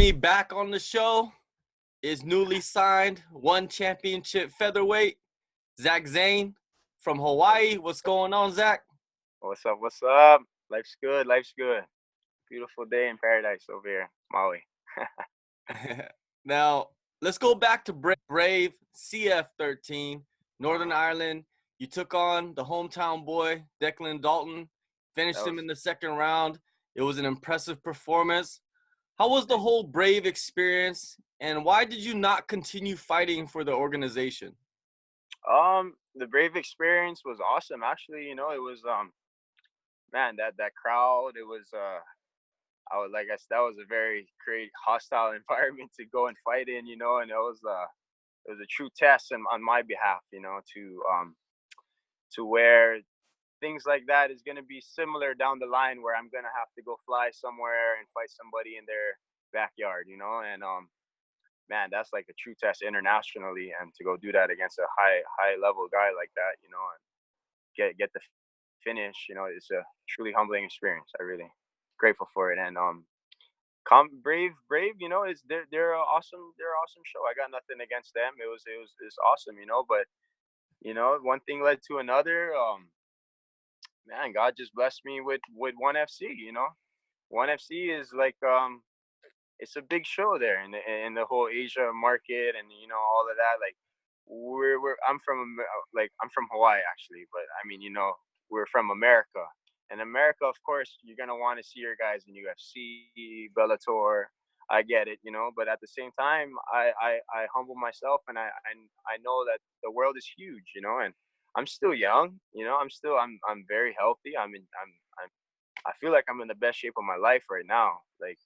me back on the show is newly signed one championship featherweight, Zach Zane from Hawaii. What's going on, Zach? What's up? What's up? Life's good. Life's good. Beautiful day in paradise over here, Maui. Now, let's go back to Brave CF13, Northern Ireland. You took on the hometown boy, Declan Dalton, finished him in the second round. It was an impressive performance. How was the whole Brave experience, and why did you not continue fighting for the organization? The Brave experience was awesome. Actually, it was man, that crowd. It was I was like I said, that was a very great hostile environment to go and fight in. And it was a true test on my behalf. To where things like that is going to be similar down the line, where I'm going to have to go fly somewhere and fight somebody in their backyard. And man, that's like a true test internationally, and to go do that against a high level guy like that, and get the finish, it's a truly humbling experience. I really grateful for it. And Brave, is they're an awesome show. I got nothing against them. It's awesome, but one thing led to another. Man, God just blessed me with One FC. One FC is like it's a big show there in the whole Asia market, and all of that. Like I'm from Hawaii actually, but I mean, we're from America. And America, of course, you're gonna want to see your guys in UFC, Bellator. I get it, but at the same time, I humble myself, and I know that the world is huge, and I'm still young, I'm very healthy. I feel like I'm in the best shape of my life right now. Like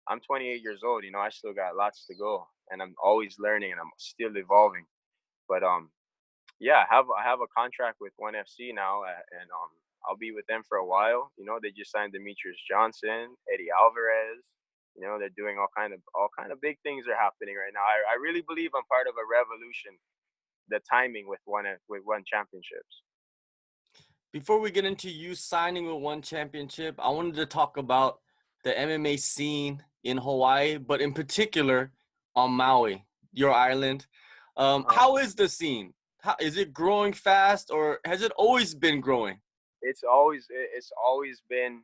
I'm 28 years old, I still got lots to go, and I'm always learning and I'm still evolving. But yeah, I have a contract with One FC now, and I'll be with them for a while. They just signed Demetrius Johnson, Eddie Alvarez. They're doing all kind of big things are happening right now. I really believe I'm part of a revolution. The timing with one championships. Before we get into you signing with one championship, I wanted to talk about the MMA scene in Hawaii, but in particular on Maui, your island. How is the scene? Is it growing fast, or has it always been growing? It's always been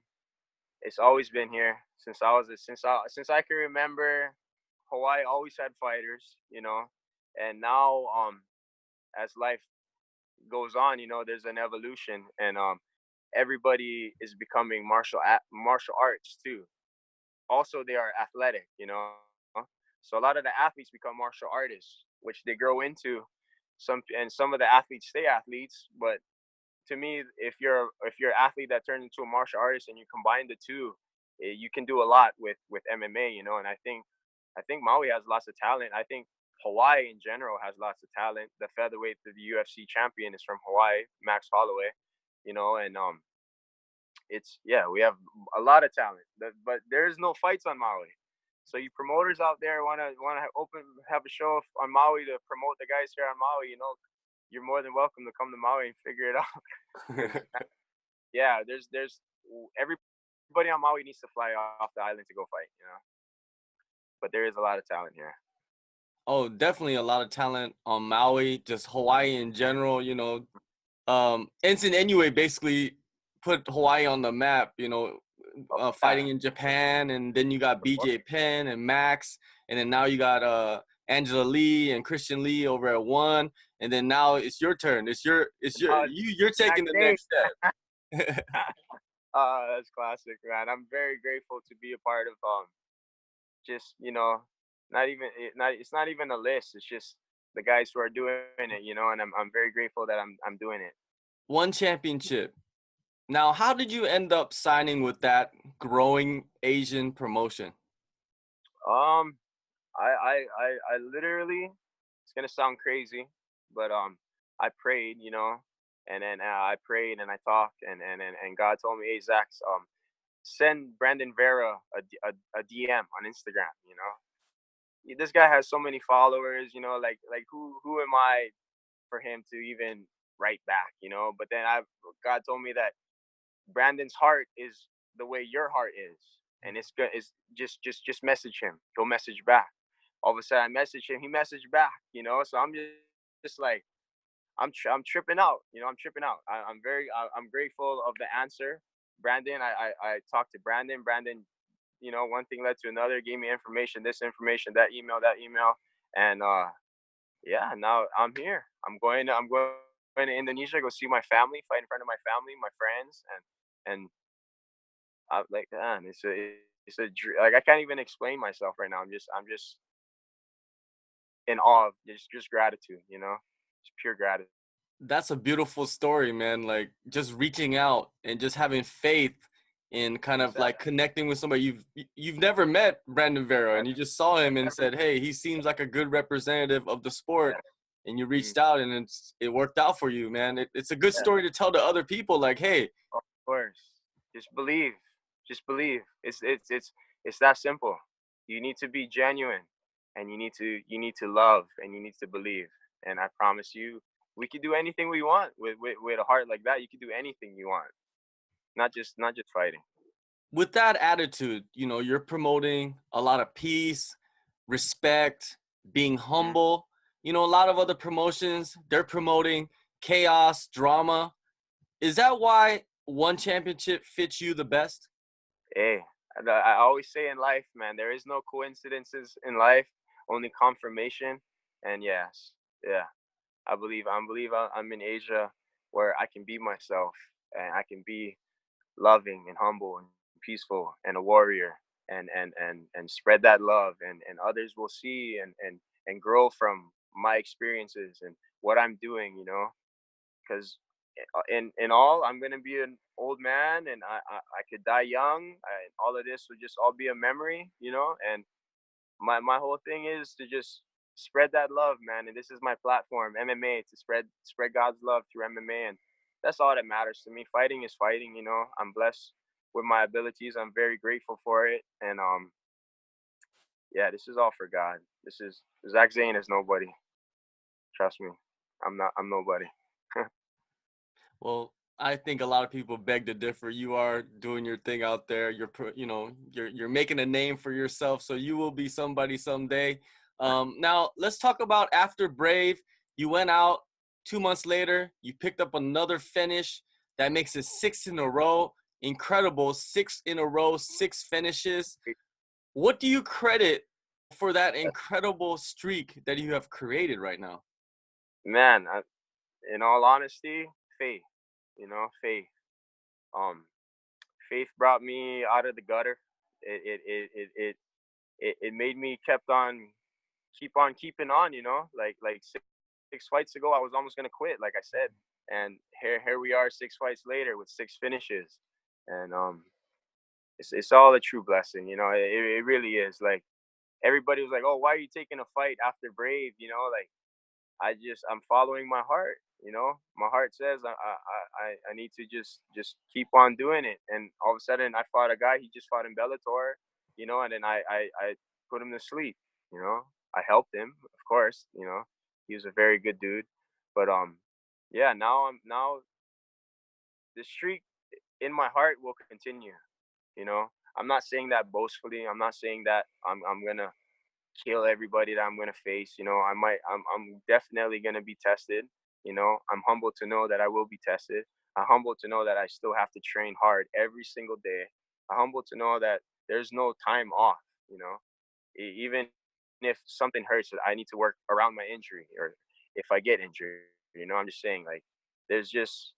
here since I can remember. Hawaii always had fighters, and now as life goes on, there's an evolution, and everybody is becoming martial arts too. Also, they are athletic. So a lot of the athletes become martial artists, which they grow into. Some of the athletes stay athletes, but to me, if you're an athlete that turns into a martial artist and you combine the two, you can do a lot with MMA. And I think Maui has lots of talent. I think Hawaii in general has lots of talent. The featherweight, the UFC champion, is from Hawaii, Max Holloway. And it's yeah, we have a lot of talent, but there's no fights on Maui. So you promoters out there wanna have a show on Maui to promote the guys here on Maui. You're more than welcome to come to Maui and figure it out. 'Cause, yeah, there's everybody on Maui needs to fly off the island to go fight. But there is a lot of talent here. Oh, definitely a lot of talent on Maui, just Hawaii in general. Ensign Inoue basically put Hawaii on the map, fighting in Japan, and then you got BJ Penn and Max, and then now you got Angela Lee and Christian Lee over at One, and then now it's your turn. You're taking the next step. That's classic, man. I'm very grateful to be a part of just not even it's not even a list. It's just the guys who are doing it, and I'm very grateful that I'm doing it. One championship. Now, how did you end up signing with that growing Asian promotion? Um, I literally, it's gonna sound crazy, but I prayed, and then I prayed and I talked, and God told me, hey Zach, send Brandon Vera a DM on Instagram. This guy has so many followers. Like who am I for him to even write back? But then God told me that Brandon's heart is the way your heart is. and it's good. It's just message him. He'll message back. All of a sudden, I message him. He messaged back. So I'm just like I'm tripping out. I'm tripping out. I'm grateful of the answer, Brandon. I talked to Brandon. Brandon, one thing led to another. Gave me information, this information, that email, and yeah. Now I'm here. I'm going to Indonesia. Go see my family, fight in front of my family, my friends, and I like, man, like I can't even explain myself right now. I'm just in awe of just gratitude. Just pure gratitude. That's a beautiful story, man. Like just reaching out and just having faith in kind of like Exactly. connecting with somebody you've never met, Brandon Vera, and you just saw him and Never. said, "Hey, he seems like a good representative of the sport." Yeah. And you Mhm. reached out and it worked out for you, man. It's a good Yeah. story to tell to other people like, "Hey, Of course. Just believe. Just believe. It's that simple. You need to be genuine, and you need to love, and you need to believe. And I promise you, we can do anything we want with a heart like that. You can do anything you want. Not just fighting. with that attitude, you're promoting a lot of peace, respect, being Hmm. humble. A lot of other promotions, they're promoting chaos, drama. Is that why one championship fits you the best? Hey, I always say in life, man, there is no coincidences in life, only confirmation. And yes, yeah, I'm in Asia where I can be myself, and I can be loving and humble and peaceful and a warrior, and spread that love, and others will see and grow from my experiences and what I'm doing. Because in all, I'm gonna be an old man, and I could die young, and all of this will just all be a memory. And my whole thing is to just spread that love, man. And this is my platform, MMA, to spread God's love through MMA, and that's all that matters to me. Fighting is fighting. I'm blessed with my abilities. I'm very grateful for it, and yeah, this is all for God. This is Zach Zane is nobody. Trust me, I'm not. I'm nobody. Well, I think a lot of people beg to differ. You are doing your thing out there. You're making a name for yourself, so you will be somebody someday. Now let's talk about after Brave. You went out 2 months later. You picked up another finish that makes it 6 in a row. Incredible, 6 in a row, 6 finishes. What do you credit for that incredible streak that you have created right now? Man, in all honesty, faith. Faith. Um, Faith brought me out of the gutter. It made me keep on keeping on. Like six fights ago, I was almost gonna quit, like I said, and here we are, 6 fights later with 6 finishes, and it's all a true blessing. It really is. Like everybody was like, "Oh, why are you taking a fight after Brave?" Like I'm following my heart. My heart says I need to just keep on doing it. And all of a sudden, I fought a guy. He just fought in Bellator. And then I put him to sleep. You know, I helped him, of course. He was a very good dude. But yeah. Now the streak in my heart will continue. I'm not saying that boastfully. I'm not saying that I'm gonna kill everybody that I'm gonna face. I'm definitely gonna be tested. I'm humble to know that I will be tested. I'm humble to know that I still have to train hard every single day. I'm humble to know that there's no time off. You know, even if something hurts, I need to work around my injury, or if I get injured. I'm just saying, like, there's just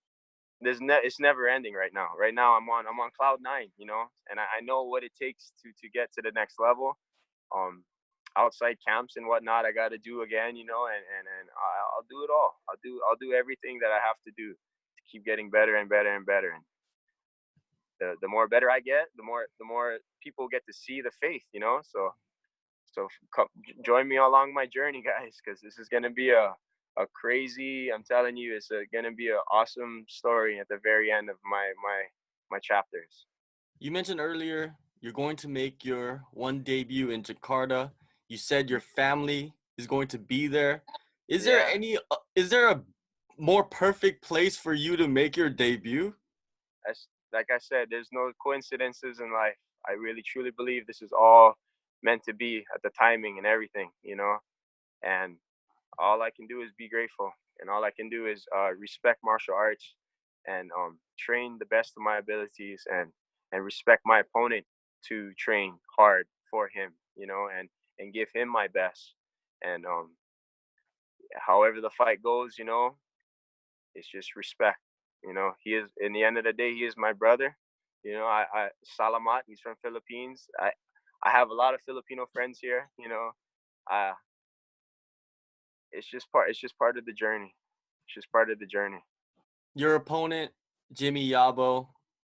it's never ending right now. Right now, I'm on cloud nine. And I know what it takes to get to the next level. um Outside camps and whatnot I got to do again, and I'll do it all. I'll do everything that I have to do to keep getting better and better and better. And the more better I get, the more people get to see the faith. So join me along my journey, guys, because this is gonna be a crazy. I'm telling you, it's gonna be an awesome story at the very end of my chapters. You mentioned earlier you're going to make your one debut in Jakarta. You said your family is going to be there. Yeah, Is there a more perfect place for you to make your debut? like I said, there's no coincidences in life. I really truly believe this is all meant to be at the timing and everything, you know. And all I can do is be grateful, and all I can do is respect martial arts and train the best of my abilities, and respect my opponent to train hard for him, you know, and give him my best. And however the fight goes, you know, it's just respect. You know, he is, in the end of the day, he is my brother. You know, I Salamat, he's from Philippines. I have a lot of Filipino friends here. You know, uh, it's just part of the journey. It's just part of the journey. Your opponent, Jimmy Yabo,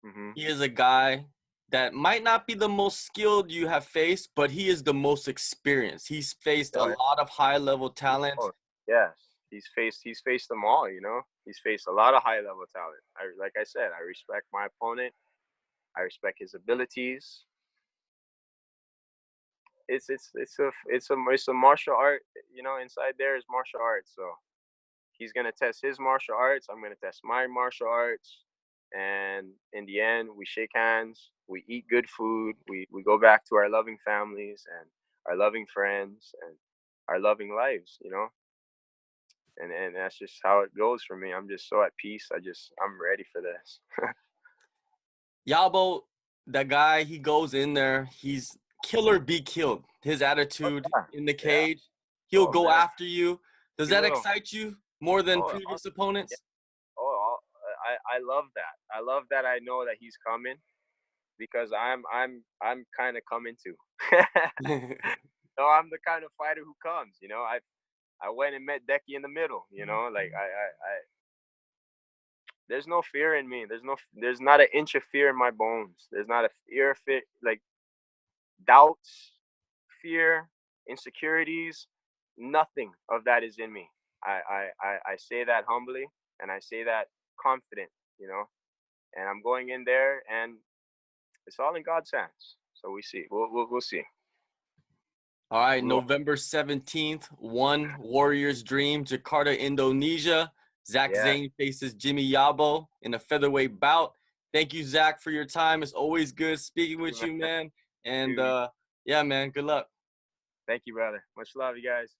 Hmm. he is a guy that might not be the most skilled you have faced, but he is the most experienced. He's faced a Oh, lot of high level yeah. talent. Oh, yes, he's faced them all. You know, he's faced a lot of high level talent. Like I said, I respect my opponent. I respect his abilities. It's a martial art. You know, inside there is martial arts. So he's gonna test his martial arts. I'm gonna test my martial arts. And in the end, we shake hands. We eat good food. We go back to our loving families and our loving friends and our loving lives. You know, and that's just how it goes for me. I'm just so at peace. I'm ready for this. Yabo, the guy, he goes in there, he's killer be killed. His Oh, attitude yeah, in the yeah. cage, he'll Oh go man, after you. Does he that will. excite you more than Oh, previous yeah. opponents? Oh, I love that. I love that. I know that he's coming because I'm kind of coming too. No, I'm the kind of fighter who comes. You know, I went and met Decky in the middle. You know, like I there's no fear in me. There's not an inch of fear in my bones. There's not a fear, like doubts, fear, insecurities. Nothing of that is in me. I say that humbly, and I say that confident. You know, and I'm going in there, and it's all in God's hands. So we see. We'll see. All right, We'll, November 17th, One Warrior's Dream, Jakarta, Indonesia. Zach yeah. Zane faces Jimmy Yabo in a featherweight bout. Thank you, Zach, for your time. It's always good speaking You, with man. you, man. And Dude, yeah, man, good luck. thank you, brother. Much love, you guys.